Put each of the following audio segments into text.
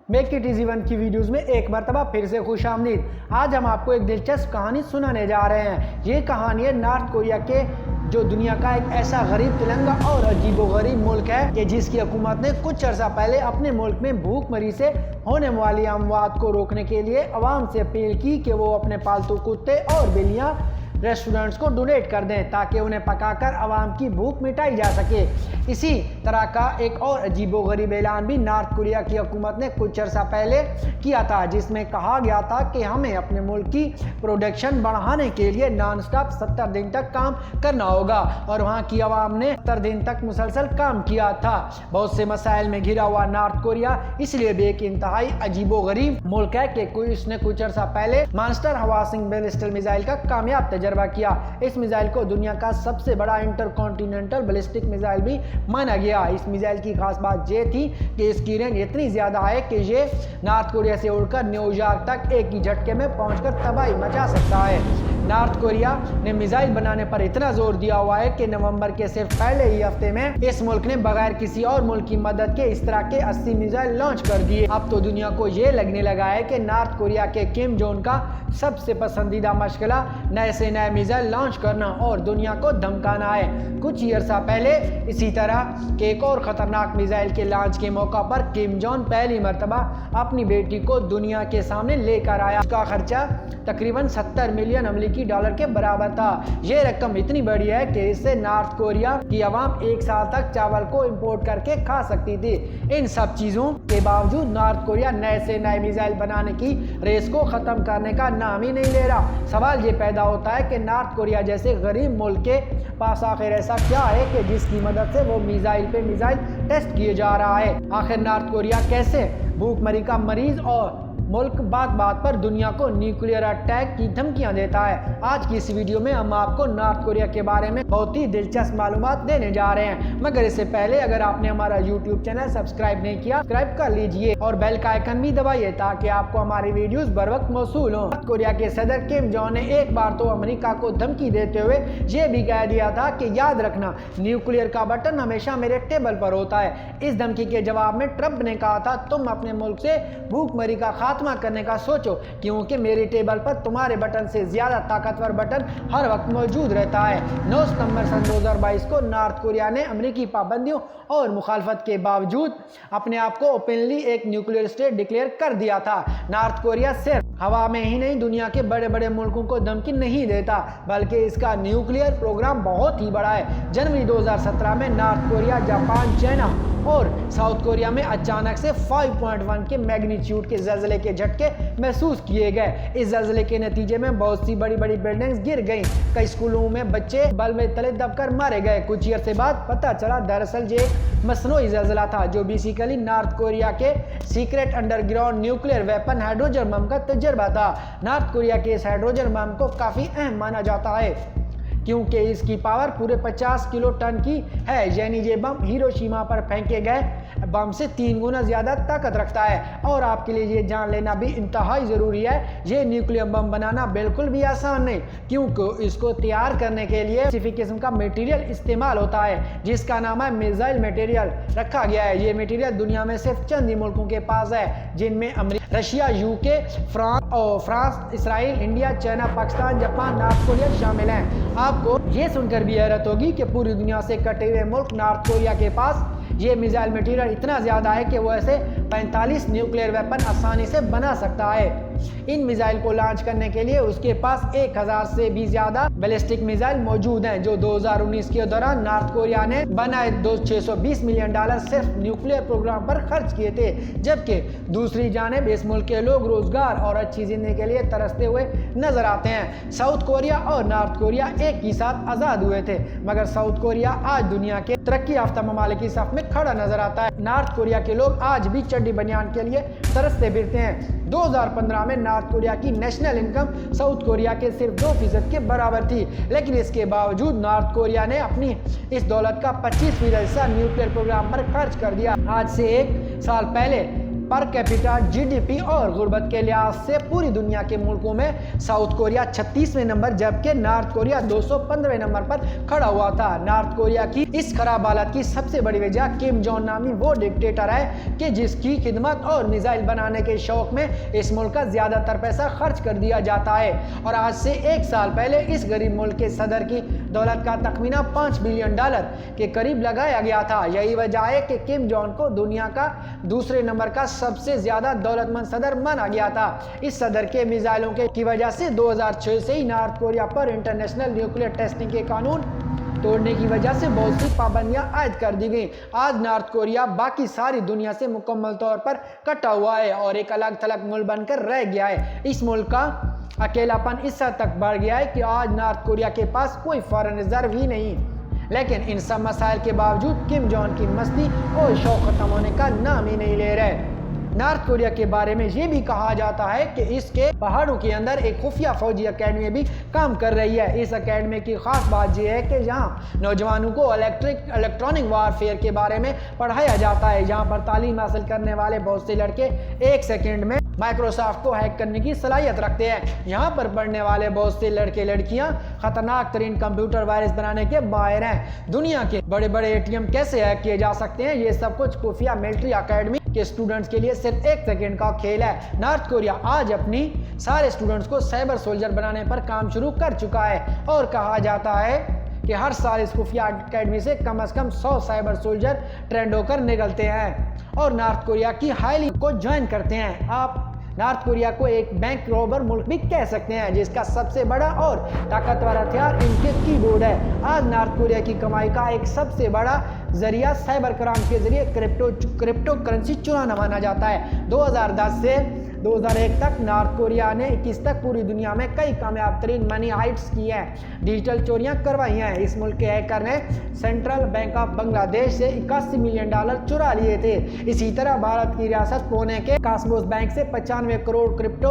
Make it easy one की videos में एक मरतबा फिर से खुशामदीद। आज हम आपको एक दिलचस्प कहानी सुनाने जा रहे हैं। ये कहानी है नॉर्थ कोरिया के, जो दुनिया का एक ऐसा गरीब, तिरंगा और अजीबोगरीब मुल्क है कि जिसकी हुकूमत ने कुछ अर्सा पहले अपने मुल्क में भूखमरी से होने वाली अमवात को रोकने के लिए अवाम से अपील की कि वो अपने पालतू कुत्ते और बिल्लियाँ रेस्टोरेंट्स को डोनेट कर दें ताकि उन्हें पकाकर आवाम की भूख मिटाई जा सके। इसी तरह का एक और अजीबोगरीब ऐलान भी नॉर्थ कोरिया की हुकूमत ने कुछ अर्सा पहले किया था, जिसमें कहा गया था कि हमें अपने मुल्क की प्रोडक्शन बढ़ाने के लिए नॉन स्टॉप 70 दिन तक काम करना होगा और वहाँ की आवाम ने 70 दिन तक मुसलसल काम किया था। बहुत से मसाइल में घिरा हुआ नॉर्थ कोरिया इसलिए भी एक इंतहाई अजीबोगरीब मुल्क है कि इसने कुछ अर्सा पहले मास्टर हवासिंग बैलिस्टिक मिसाइल का कामयाब तजर्बा किया। इस मिसाइल को दुनिया का सबसे बड़ा इंटरकॉन्टिनेंटल बैलिस्टिक मिसाइल भी माना गया। इस मिसाइल की खास बात यह थी कि इसकी रेंज इतनी ज्यादा है कि ये नॉर्थ कोरिया से उड़कर न्यूयॉर्क तक एक ही झटके में पहुंचकर तबाही मचा सकता है। नॉर्थ कोरिया ने मिसाइल बनाने पर इतना जोर दिया हुआ है कि नवंबर के सिर्फ पहले ही हफ्ते में इस मुल्क ने बगैर किसी और मुल्क की मदद के इस तरह के 80 मिसाइल लॉन्च कर दिए। अब तो दुनिया को ये लगने लगा है कि नॉर्थ कोरिया के किम जोंग का सबसे पसंदीदा मशगला नए से नए मिसाइल लॉन्च करना और दुनिया को धमकाना है। कुछ ही अर्सा पहले इसी तरह के एक और खतरनाक मिसाइल के लॉन्च के मौका पर किम जोंग पहली मरतबा अपनी बेटी को दुनिया के सामने लेकर आया। उसका खर्चा तकरीबन 70 मिलियन अमेरिकी डॉलर के बराबर था। ये रकम इतनी बड़ी है कि इससे नॉर्थ कोरिया की आवाम एक साल तक चावल को इंपोर्ट करके खा सकती थी। इन सब चीजों के बावजूद नॉर्थ कोरिया नए से नए मिसाइल बनाने की रेस को खत्म करने का नाम ही नहीं ले रहा। सवाल ये पैदा होता है कि नॉर्थ कोरिया जैसे गरीब मुल्क के पास आखिर ऐसा क्या है कि जिसकी मदद से वो मिसाइल पे मिसाइल टेस्ट किए जा रहा है। आखिर नॉर्थ कोरिया कैसे भूखमरी का मरीज और मुल्क बात बात पर दुनिया को न्यूक्लियर अटैक की धमकियां देता है। आज की इस वीडियो में हम आपको नॉर्थ कोरिया के बारे में बहुत ही दिलचस्प मालूमात देने जा रहे हैं, मगर इससे पहले अगर आपने हमारा यूट्यूब चैनल सब्सक्राइब नहीं किया, सब्सक्राइब कर लीजिए और बेल का आइकन भी दबाइए ताकि आपको हमारी वीडियोस बर वक्त मौसूल हो। नॉर्थ कोरिया के सदर किम जोंग ने एक बार तो अमेरिका को धमकी देते हुए ये भी कह दिया था कि याद रखना, न्यूक्लियर का बटन हमेशा मेरे टेबल पर होता है। इस धमकी के जवाब में ट्रंप ने कहा था, तुम अपने मुल्क से भूखमरी का खात्मा करने का सोचो क्योंकि मेरे टेबल पर तुम्हारे बटन से ज्यादा ताकतवर बटन हर वक्त मौजूद रहता है। 9 सितंबर सन 2022 को नॉर्थ कोरिया ने अमेरिकी पाबंदियों और मुखालफत के बावजूद अपने आप को ओपनली एक न्यूक्लियर स्टेट डिक्लेयर कर दिया था। नॉर्थ कोरिया सिर्फ हवा में ही नहीं दुनिया के बड़े बड़े मुल्कों को धमकी नहीं देता, बल्कि इसका न्यूक्लियर प्रोग्राम बहुत ही बड़ा है। जनवरी 2017 में नॉर्थ कोरिया, जापान, चाइना और साउथ कोरिया में अचानक से 5.1 के मैग्नीट्यूड के जल्जले के झटके महसूस किए गए। इस जल्जले के नतीजे में बहुत सी बड़ी बड़ी बिल्डिंग्स गिर गईं। कई स्कूलों में बच्चे बल्ब तले दबकर मारे गए। कुछ ही अरसे बाद पता चला दरअसल ये एक मसनूई जल्जला था जो बेसिकली नॉर्थ कोरिया के secret underground nuclear weapon hydrogen bomb का तजर्बा था। नॉर्थ कोरिया के इस हाइड्रोजन बम को काफी अहम माना जाता है क्योंकि इसकी पावर पूरे 50 किलो टन की है, यानी ये बम हिरोशिमा पर फेंके गए बम से 3 गुना ज्यादा ताकत रखता है। और आपके लिए ये जान लेना भी इंतहाई जरूरी है, ये न्यूक्लियर बम बनाना बिल्कुल भी आसान नहीं, क्योंकि इसको तैयार करने के लिए स्पेसिफिक किस्म का मटेरियल इस्तेमाल होता है जिसका नाम है मिसाइल मटेरियल रखा गया है। ये मटेरियल दुनिया में सिर्फ चंद ही मुल्कों के पास है, जिनमें America, Russia, UK, France, Israel, India, China, Pakistan, Japan, north Korea शामिल हैं। आपको ये सुनकर भी हैरत होगी कि पूरी दुनिया से कटे हुए मुल्क नॉर्थ कोरिया के पास ये मिसाइल मटेरियल इतना ज्यादा है कि वो ऐसे 45 न्यूक्लियर वेपन आसानी से बना सकता है। इन मिसाइल को लॉन्च करने के लिए उसके पास 1000 से भी ज्यादा बैलिस्टिक मिसाइल मौजूद हैं, जो 2019 के दौरान नॉर्थ कोरिया ने बनाए 620 मिलियन डॉलर सिर्फ न्यूक्लियर प्रोग्राम पर खर्च किए थे। जबकि दूसरी जानिब इस मुल्क के लोग रोजगार और अच्छी जिंदगी के लिए तरसते हुए नजर आते हैं। साउथ कोरिया और नॉर्थ कोरिया एक ही साथ आजाद हुए थे, मगर साउथ कोरिया आज दुनिया के तरक्की याफ्ता ममालिक की सफ में खड़ा नजर आता है। नॉर्थ कोरिया के लोग आज भी चड्डी बनियान के लिए तरसते फिरते हैं। 2015 में नॉर्थ कोरिया की नेशनल इनकम साउथ कोरिया के सिर्फ 2% के बराबर थी, लेकिन इसके बावजूद नॉर्थ कोरिया ने अपनी इस दौलत का 25% हिस्सा न्यूक्लियर प्रोग्राम पर खर्च कर दिया। आज से 1 साल पहले पर कैपिटा, जीडीपी और गुर्बत के लिहाज से पूरी दुनिया के मुल्कों में साउथ कोरिया 36वें नंबर जबकि नॉर्थ कोरिया 215वें नंबर पर खड़ा हुआ था। नॉर्थ कोरिया की इस खराब हालत की सबसे बड़ी वजह किम जोंग नामी वो डिक्टेटर है कि जिसकी खिदमत और मिसाइल बनाने के शौक में इस मुल्क का ज्यादातर पैसा खर्च कर दिया जाता है। और आज से 1 साल पहले इस गरीब मुल्क के सदर की दौलत का तखमीना $5 बिलियन के करीब लगाया गया था। यही वजह है कि किम जोंग को दुनिया का दूसरे नंबर का सबसे ज्यादा दौलतमंद सदर माना गया था। इस सदर के मिसाइलों की वजह से 2006 से ही नॉर्थ कोरिया पर इंटरनेशनल न्यूक्लियर टेस्टिंग के कानून तोड़ने की वजह से बहुत सी पाबंदियां आयद कर दी गई। आज नॉर्थ कोरिया बाकी सारी दुनिया से मुकम्मल तौर पर कटा हुआ है और एक अलग थलग मुल्क बनकर रह गया है। इस मुल्क का अकेलापन इस हद तक बढ़ गया है कि आज नॉर्थ कोरिया के पास कोई फॉरेन रिजर्व ही नहीं। लेकिन इन सब मसाइल के बावजूद किम जोंग की मस्ती और शौक खत्म होने का नाम ही नहीं ले रहे। नॉर्थ कोरिया के बारे में ये भी कहा जाता है कि इसके पहाड़ों के अंदर एक खुफिया फौजी अकेडमी भी काम कर रही है। इस अकेडमी की खास बात यह है कि यहाँ नौजवानों को इलेक्ट्रॉनिक वारफेयर के बारे में पढ़ाया जाता है। यहाँ पर तालीम हासिल करने वाले बहुत से लड़के 1 सेकंड में माइक्रोसॉफ्ट को हैक करने की सलाहियत रखते हैं। यहाँ पर पढ़ने वाले बहुत से लड़के लड़कियाँ खतरनाक तरीन कंप्यूटर वायरस बनाने के माहिर हैं। दुनिया के बड़े बड़े ATM कैसे हैक किए जा सकते हैं, ये सब कुछ खुफिया मिलिट्री अकेडमी के स्टूडेंट्स के लिए सिर्फ 1 सेकंड का खेल है। नॉर्थ कोरिया आज अपनी सारे स्टूडेंट्स को साइबर सोल्जर बनाने पर काम शुरू कर चुका है और कहा जाता है कि हर साल इस खुफिया अकेडमी से कम 100 साइबर सोल्जर ट्रेंड होकर निकलते हैं और नॉर्थ कोरिया की हाईली को ज्वाइन करते हैं। आप नॉर्थ कोरिया को एक बैंक रॉबर मुल्क भी कह सकते हैं जिसका सबसे बड़ा और ताकतवर हथियार इनके कीबोर्ड है। आज नॉर्थ कोरिया की कमाई का एक सबसे बड़ा जरिया साइबर क्राइम के जरिए क्रिप्टो करेंसी चुराना माना जाता है। 2010 से 2001 तक नॉर्थ कोरिया ने 21 तक पूरी दुनिया में कई कामयाब तरीन मनी हाइट्स की हैं, डिजिटल चोरियां करवाई हैं। इस मुल्क के हैकर ने सेंट्रल बैंक ऑफ बांग्लादेश से $81 मिलियन चुरा लिए थे। इसी तरह भारत की रियासत पुणे के कॉस्मोस बैंक से 95 करोड़ क्रिप्टो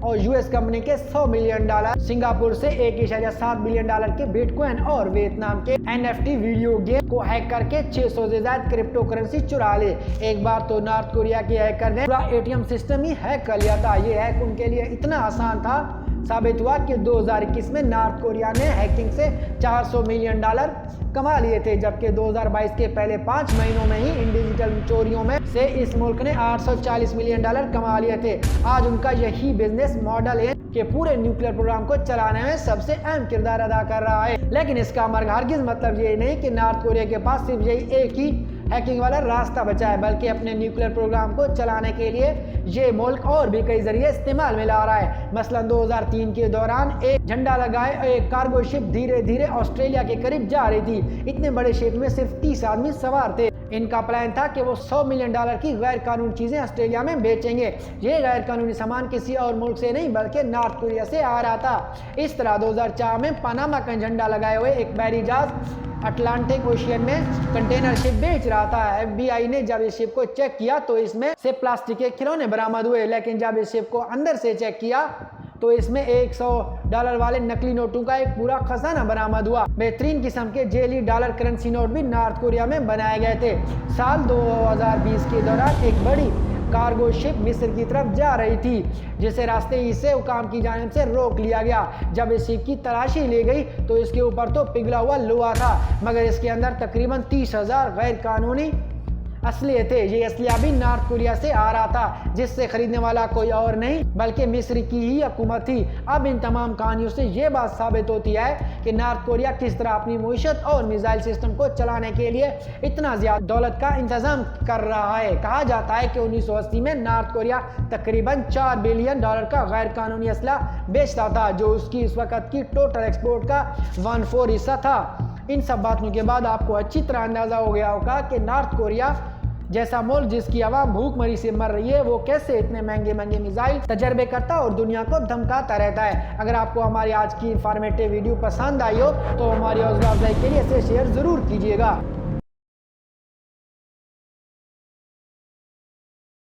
और US कंपनी के $100 मिलियन, सिंगापुर से $1.7 बिलियन के बिटकॉइन और वियतनाम के NFT वीडियो गेम को हैक करके 600 से ज्यादा क्रिप्टो करेंसी चुरा ले। एक बार तो नॉर्थ कोरिया के हैकर ने पूरा ATM सिस्टम ही हैक कर लिया था। ये हैक उनके लिए इतना आसान था साबित हुआ कि 2021 में नॉर्थ कोरिया ने हैकिंग से $400 मिलियन कमा लिए थे, जबकि 2022 के पहले 5 महीनों में ही इन डिजिटल चोरियों में से इस मुल्क ने $840 मिलियन कमा लिए थे। आज उनका यही बिजनेस मॉडल है कि पूरे न्यूक्लियर प्रोग्राम को चलाने में सबसे अहम किरदार अदा कर रहा है। लेकिन इसका हरगिज़ मतलब ये नहीं कि नॉर्थ कोरिया के पास सिर्फ यही एक ही हैकिंग वाला रास्ता बचा है, बल्कि अपने न्यूक्लियर प्रोग्राम को चलाने के लिए ये मुल्क और भी कई जरिए इस्तेमाल में ला रहा है। मसलन 2003 के दौरान एक झंडा लगाए एक कार्गो शिप धीरे धीरे ऑस्ट्रेलिया के करीब जा रही थी। इतने बड़े शिप में सिर्फ 30 आदमी सवार थे। इनका प्लान था कि वो $100 मिलियन की गैर कानूनी चीजें ऑस्ट्रेलिया में बेचेंगे। ये गैर कानूनी सामान किसी और मुल्क से नहीं बल्कि नॉर्थ कोरिया से आ रहा था। इस तरह 2004 में पनामा का झंडा लगाए हुए एक बहरी जहाज अटलांटिक ओशियन में कंटेनर शिप बेच रहा था। FBI ने जब इस शिप को चेक किया तो इसमें से प्लास्टिक के खिलौने बरामद हुए, लेकिन जब इस शिप को अंदर से चेक किया तो इसमें $100 वाले नकली नोटों का एक पूरा खजाना बरामद हुआ। बेहतरीन किस्म के जेली डॉलर करेंसी नोट भी नॉर्थ कोरिया में बनाए गए थे। साल 2020 के दौरान एक बड़ी कार्गो शिप मिस्र की तरफ जा रही थी, जिसे रास्ते ही से हुकाम की जानिब से रोक लिया गया। जब इस शिप की तलाशी ली गई तो इसके ऊपर तो पिघला हुआ लोहा था, मगर इसके अंदर तकरीबन 30,000 गैर कानूनी असलिये थे। ये असलिया भी नॉर्थ कोरिया से आ रहा था, जिससे खरीदने वाला कोई और नहीं बल्कि मिस्र की ही हुकूमत थी। अब इन तमाम कहानियों से ये बात साबित होती है कि नॉर्थ कोरिया किस तरह अपनी मईशत और मिसाइल सिस्टम को चलाने के लिए इतना ज्यादा दौलत का इंतजाम कर रहा है। कहा जाता है कि 1980 में नॉर्थ कोरिया तकरीबन $4 बिलियन का गैर कानूनी असला बेचता था, जो उसकी इस वक्त की टोटल एक्सपोर्ट का 1/4 हिस्सा था। इन सब बातों के बाद आपको अच्छी तरह अंदाजा हो गया होगा कि नॉर्थ कोरिया जैसा मुल्क जिसकी आवाम भूखमरी से मर रही है, वो कैसे इतने महंगे महंगे मिसाइल तजर्बे करता और दुनिया को धमकाता रहता है। अगर आपको हमारी आज की इंफॉर्मेटिव वीडियो पसंद आई हो तो हमारी हौसला अफजाई के लिए इसे शेयर जरूर कीजिएगा।